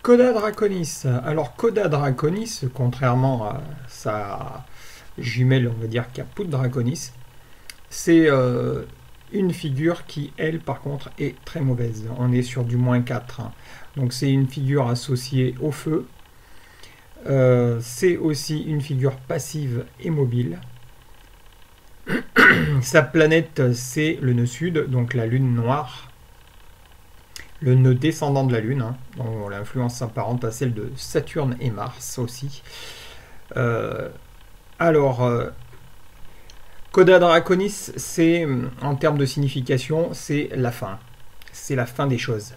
Coda Draconis. Alors Coda Draconis, contrairement à sa jumelle, on va dire Caput Draconis, c'est une figure qui, elle, par contre, est très mauvaise. On est sur du -4. Hein. Donc c'est une figure associée au feu. C'est aussi une figure passive et mobile. Sa planète, c'est le nœud sud, donc la lune noire. Le nœud descendant de la lune, hein, dont l'influence s'apparente à celle de Saturne et Mars aussi. Coda Draconis, c'est, en termes de signification, c'est la fin. C'est la fin des choses.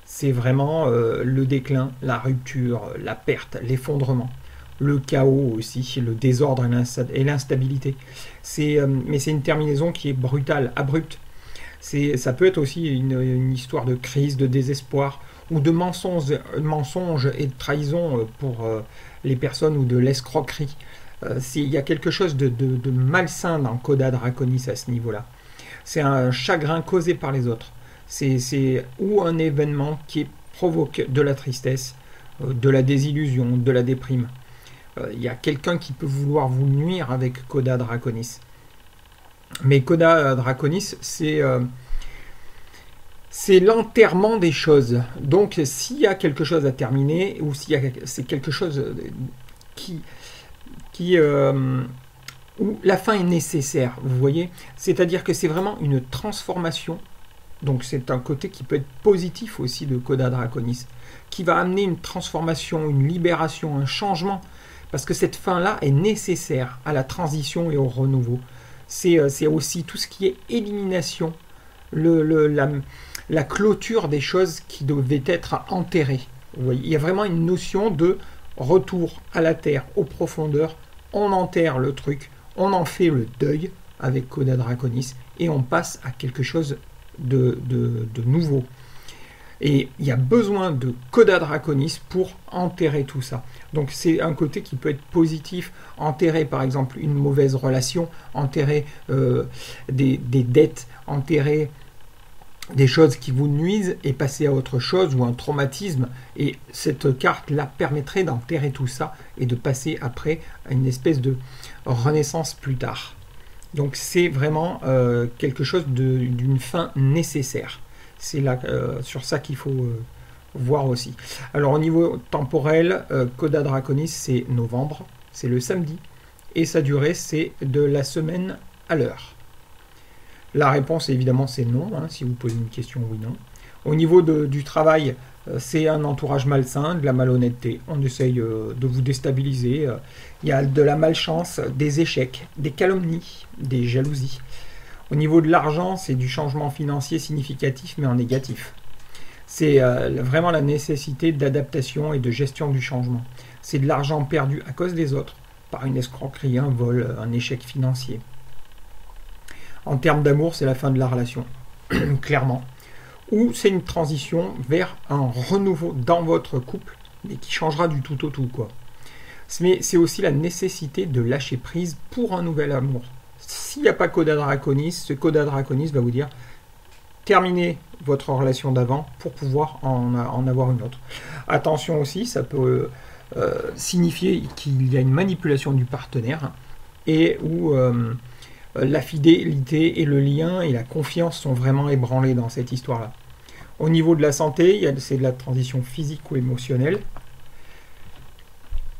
C'est vraiment le déclin, la rupture, la perte, l'effondrement, le chaos aussi, le désordre et l'instabilité. Mais c'est une terminaison qui est brutale, abrupte. Ça peut être aussi une histoire de crise, de désespoir, ou de mensonges et de trahison pour les personnes, ou de l'escroquerie. Il y a quelque chose de malsain dans Coda Draconis à ce niveau-là. C'est un chagrin causé par les autres. Ou un événement qui provoque de la tristesse, de la désillusion, de la déprime. Il y a quelqu'un qui peut vouloir vous nuire avec Coda Draconis. Mais Coda Draconis, c'est l'enterrement des choses. Donc, s'il y a quelque chose à terminer, ou c'est quelque chose où la fin est nécessaire, vous voyez, c'est-à-dire que c'est vraiment une transformation. Donc, c'est un côté qui peut être positif aussi de Coda Draconis, qui va amener une transformation, une libération, un changement, parce que cette fin-là est nécessaire à la transition et au renouveau. C'est aussi tout ce qui est élimination, la clôture des choses qui devaient être enterrées. Vous voyez, il y a vraiment une notion de retour à la terre, aux profondeurs. On enterre le truc, on en fait le deuil avec Coda Draconis et on passe à quelque chose de nouveau. Et il y a besoin de Coda Draconis pour enterrer tout ça. Donc c'est un côté qui peut être positif, enterrer par exemple une mauvaise relation, enterrer des dettes, enterrer des choses qui vous nuisent et passer à autre chose, ou un traumatisme. Et cette carte-là permettrait d'enterrer tout ça et de passer après à une espèce de renaissance plus tard. Donc c'est vraiment quelque chose d'une fin nécessaire. C'est là sur ça qu'il faut voir aussi. Alors au niveau temporel, Coda Draconis, c'est novembre, c'est le samedi, et sa durée, c'est de la semaine à l'heure. La réponse, évidemment, c'est non, hein, si vous posez une question, oui, non. Au niveau du travail, c'est un entourage malsain, de la malhonnêteté. On essaye de vous déstabiliser. Il y a de la malchance, des échecs, des calomnies, des jalousies. Au niveau de l'argent, c'est du changement financier significatif, mais en négatif. C'est vraiment la nécessité d'adaptation et de gestion du changement. C'est de l'argent perdu à cause des autres, par une escroquerie, un vol, un échec financier. En termes d'amour, c'est la fin de la relation, clairement. Ou c'est une transition vers un renouveau dans votre couple, mais qui changera du tout au tout, quoi. Mais c'est aussi la nécessité de lâcher prise pour un nouvel amour. S'il n'y a pas Coda Draconis, ce Coda Draconis va vous dire terminez votre relation d'avant pour pouvoir en avoir une autre. Attention aussi, ça peut signifier qu'il y a une manipulation du partenaire et où la fidélité et le lien et la confiance sont vraiment ébranlés dans cette histoire-là. Au niveau de la santé, c'est de la transition physique ou émotionnelle.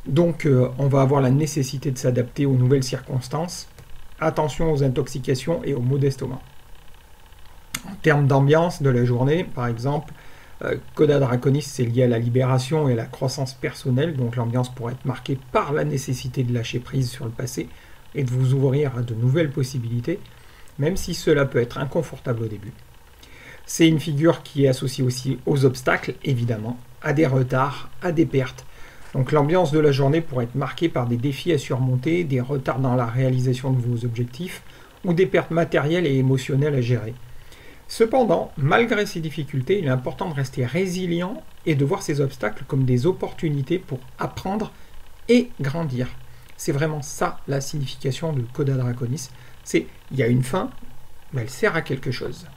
Donc on va avoir la nécessité de s'adapter aux nouvelles circonstances. Attention aux intoxications et aux maux d'estomac. En termes d'ambiance de la journée, par exemple, Coda Draconis, c'est lié à la libération et à la croissance personnelle, donc l'ambiance pourrait être marquée par la nécessité de lâcher prise sur le passé et de vous ouvrir à de nouvelles possibilités, même si cela peut être inconfortable au début. C'est une figure qui est associée aussi aux obstacles, évidemment, à des retards, à des pertes. Donc l'ambiance de la journée pourrait être marquée par des défis à surmonter, des retards dans la réalisation de vos objectifs, ou des pertes matérielles et émotionnelles à gérer. Cependant, malgré ces difficultés, il est important de rester résilient et de voir ces obstacles comme des opportunités pour apprendre et grandir. C'est vraiment ça la signification de Coda Draconis. Il y a une fin, mais elle sert à quelque chose.